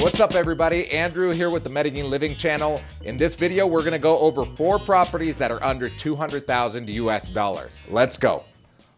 What's up everybody, Andrew here with the Medellin Living Channel. In this video, we're gonna go over 4 properties that are under 200,000 US dollars. Let's go.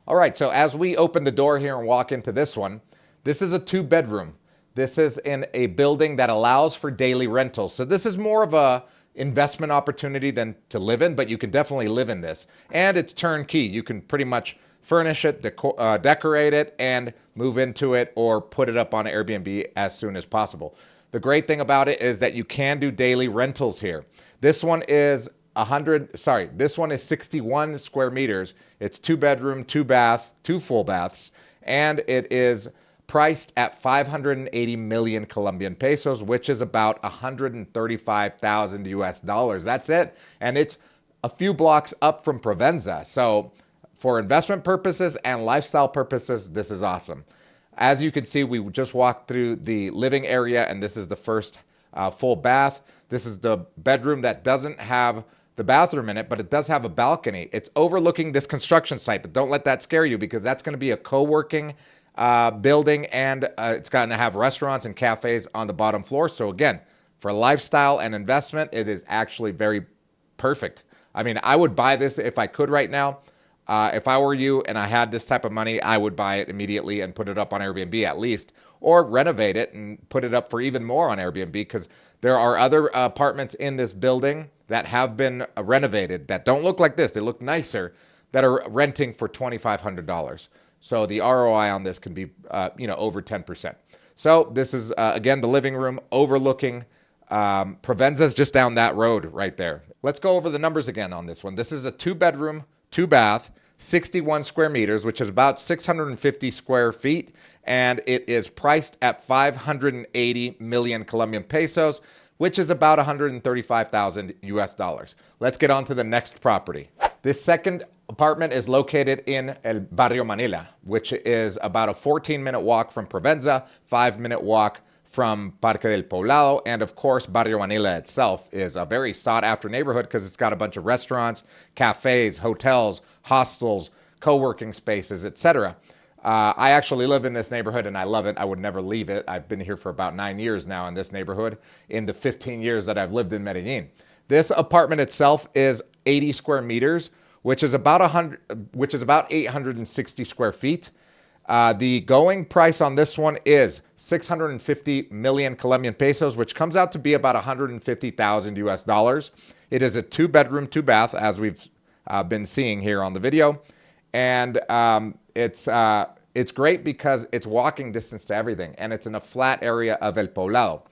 All right, so as we open the door here and walk into this one, this is a 2-bedroom. This is in a building that allows for daily rentals. So this is more of a investment opportunity than to live in, but you can definitely live in this. And it's turnkey. You can pretty much furnish it, decorate it, and move into it or put it up on Airbnb as soon as possible. The great thing about it is that you can do daily rentals here. This one is 61 square meters. It's 2-bedroom, 2-bath, 2 full baths, and it is priced at 580 million Colombian pesos, which is about 135,000 US dollars. That's it. And it's a few blocks up from Provenza. So for investment purposes and lifestyle purposes, this is awesome. As you can see, we just walked through the living area, and this is the first full bath. This is the bedroom that doesn't have the bathroom in it, but it does have a balcony. It's overlooking this construction site, but don't let that scare you because that's going to be a co-working building, and it's going to have restaurants and cafes on the bottom floor. So again, for lifestyle and investment, it is actually very perfect. I mean, I would buy this if I could right now. If I were you and I had this type of money, I would buy it immediately and put it up on Airbnb at least, or renovate it and put it up for even more on Airbnb, because there are other apartments in this building that have been renovated that don't look like this. They look nicer, that are renting for $2,500. So the ROI on this can be, over 10%. So this is, again, the living room overlooking Provenza's just down that road right there. Let's go over the numbers again on this one. This is a 2-bedroom, 2-bath, 61 square meters, which is about 650 square feet, and it is priced at 580 million Colombian pesos, which is about 135,000 US dollars. Let's get on to the next property. This second apartment is located in El Barrio, Manila, which is about a 14-minute walk from Provenza, 5-minute walk from Parque del Poblado, and of course, Barrio Manila itself is a very sought-after neighborhood because it's got a bunch of restaurants, cafes, hotels, hostels, co-working spaces, etc. I actually live in this neighborhood and I love it. I would never leave it. I've been here for about 9 years now in this neighborhood, in the 15 years that I've lived in Medellin. This apartment itself is 80 square meters, which is about 860 square feet. The going price on this one is 650 million Colombian pesos, which comes out to be about 150,000 US dollars. It is a 2-bedroom, 2-bath, as we've been seeing here on the video. And it's great because it's walking distance to everything, and it's in a flat area of El Poblado.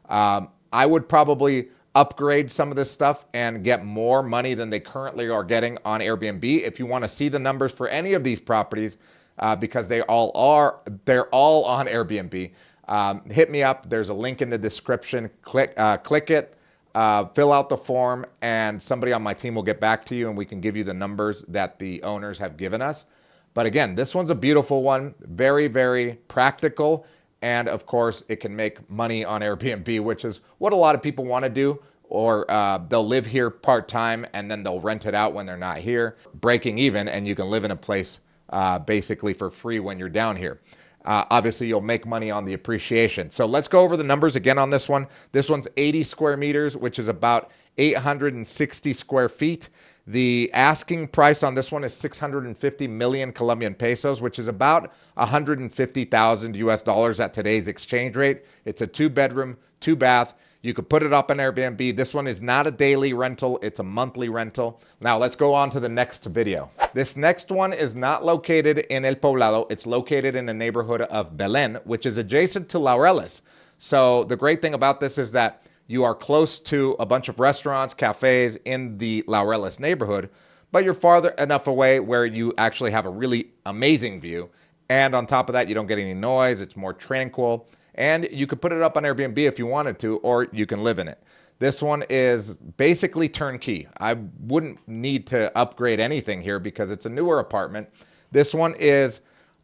I would probably upgrade some of this stuff and get more money than they currently are getting on Airbnb. If you want to see the numbers for any of these properties, because they're all on Airbnb, hit me up. There's a link in the description. Click it, fill out the form, and somebody on my team will get back to you, and we can give you the numbers that the owners have given us. But again, this one's a beautiful one, very, very practical. And of course, it can make money on Airbnb, which is what a lot of people want to do. Or they'll live here part-time and then they'll rent it out when they're not here, breaking even, and you can live in a place basically for free when you're down here. Obviously, you'll make money on the appreciation. So let's go over the numbers again on this one. This one's 80 square meters, which is about 860 square feet. The asking price on this one is 650 million Colombian pesos, which is about 150,000 US dollars at today's exchange rate. It's a 2-bedroom, 2-bath. You could put it up on Airbnb. This one is not a daily rental, it's a monthly rental. Now let's go on to the next video. This next one is not located in El Poblado. It's located in the neighborhood of Belen, which is adjacent to Laureles. So the great thing about this is that you are close to a bunch of restaurants, cafes in the Laureles neighborhood, but you're farther enough away where you actually have a really amazing view. And on top of that, you don't get any noise. It's more tranquil. And you could put it up on Airbnb if you wanted to, or you can live in it. This one is basically turnkey. I wouldn't need to upgrade anything here because it's a newer apartment. This one is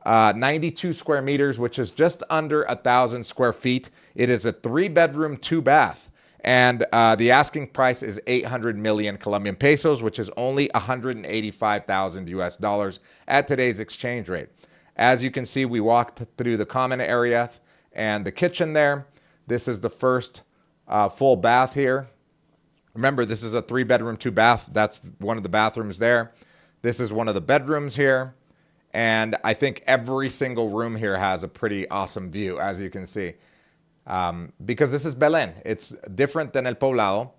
92 square meters, which is just under 1,000 square feet. It is a 3-bedroom, 2-bath. And the asking price is 800 million Colombian pesos, which is only 185,000 US dollars at today's exchange rate. As you can see, we walked through the common areas and the kitchen there. This is the first full bath here. Remember, this is a 3-bedroom, 2-bath. That's one of the bathrooms there. This is one of the bedrooms here. And I think every single room here has a pretty awesome view, as you can see. Because this is Belen. It's different than El Poblado.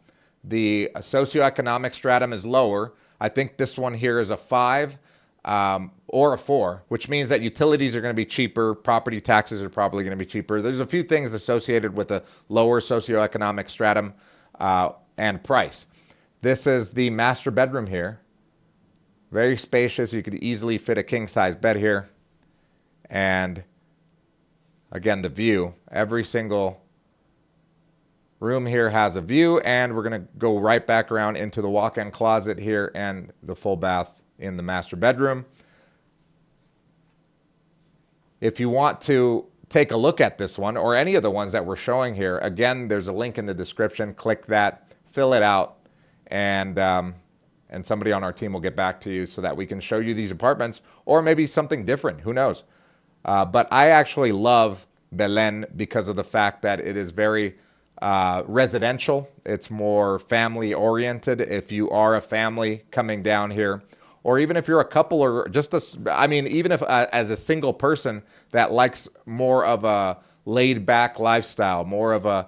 The socioeconomic stratum is lower. I think this one here is a 5 or a 4, which means that utilities are going to be cheaper. Property taxes are probably going to be cheaper. There's a few things associated with a lower socioeconomic stratum and price. This is the master bedroom here. Very spacious. You could easily fit a king-size bed here. And again, the view. Every single room here has a view, and we're going to go right back around into the walk-in closet here and the full bath in the master bedroom. If you want to take a look at this one or any of the ones that we're showing here, again, there's a link in the description. Click that, fill it out, and somebody on our team will get back to you so that we can show you these apartments, or maybe something different. Who knows? But I actually love Belen because of the fact that it is very residential. It's more family oriented. If you are a family coming down here, or even if you're a couple, or just even if as a single person that likes more of a laid back lifestyle, more of a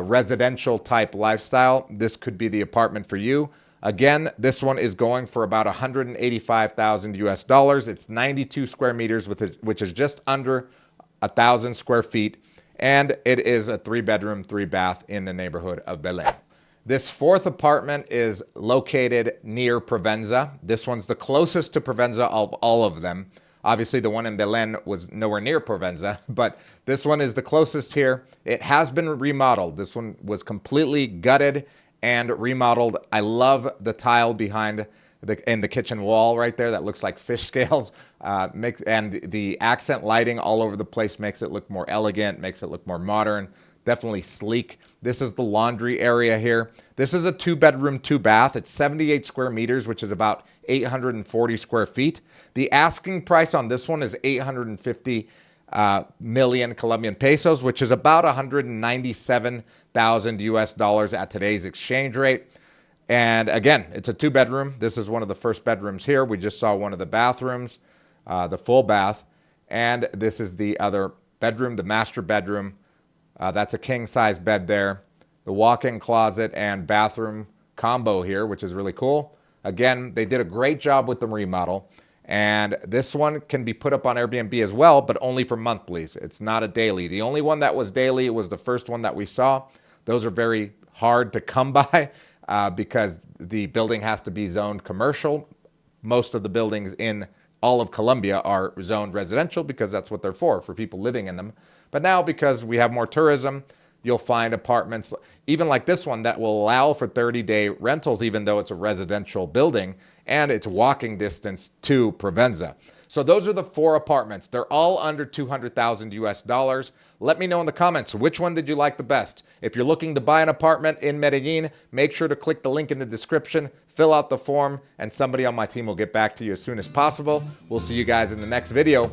residential type lifestyle, this could be the apartment for you. Again, this one is going for about 185,000 US dollars. It's 92 square meters, which is just under 1,000 square feet. And it is a 3-bedroom, 3-bath in the neighborhood of Belen. This fourth apartment is located near Provenza. This one's the closest to Provenza of all of them. Obviously, the one in Belen was nowhere near Provenza, but this one is the closest here. It has been remodeled. This one was completely gutted and remodeled. I love the tile behind in the kitchen wall right there that looks like fish scales. And the accent lighting all over the place makes it look more elegant, makes it look more modern, definitely sleek. This is the laundry area here. This is a 2-bedroom, 2-bath. It's 78 square meters, which is about 840 square feet. The asking price on this one is 850 million Colombian pesos, which is about 197,000 US dollars at today's exchange rate. And again, it's a 2-bedroom. This is one of the first bedrooms here. We just saw one of the bathrooms, the full bath. And this is the other bedroom, the master bedroom. That's a king-size bed there. The walk-in closet and bathroom combo here, which is really cool. Again, they did a great job with the remodel. And this one can be put up on Airbnb as well, but only for monthlies. It's not a daily. The only one that was daily was the first one that we saw. Those are very hard to come by because the building has to be zoned commercial. Most of the buildings in all of Colombia are zoned residential because that's what they're for people living in them. But now, because we have more tourism, you'll find apartments, even like this one, that will allow for 30-day rentals, even though it's a residential building, and it's walking distance to Provenza. So those are the 4 apartments. They're all under 200,000 US dollars. Let me know in the comments, which one did you like the best? If you're looking to buy an apartment in Medellin, make sure to click the link in the description, fill out the form, and somebody on my team will get back to you as soon as possible. We'll see you guys in the next video.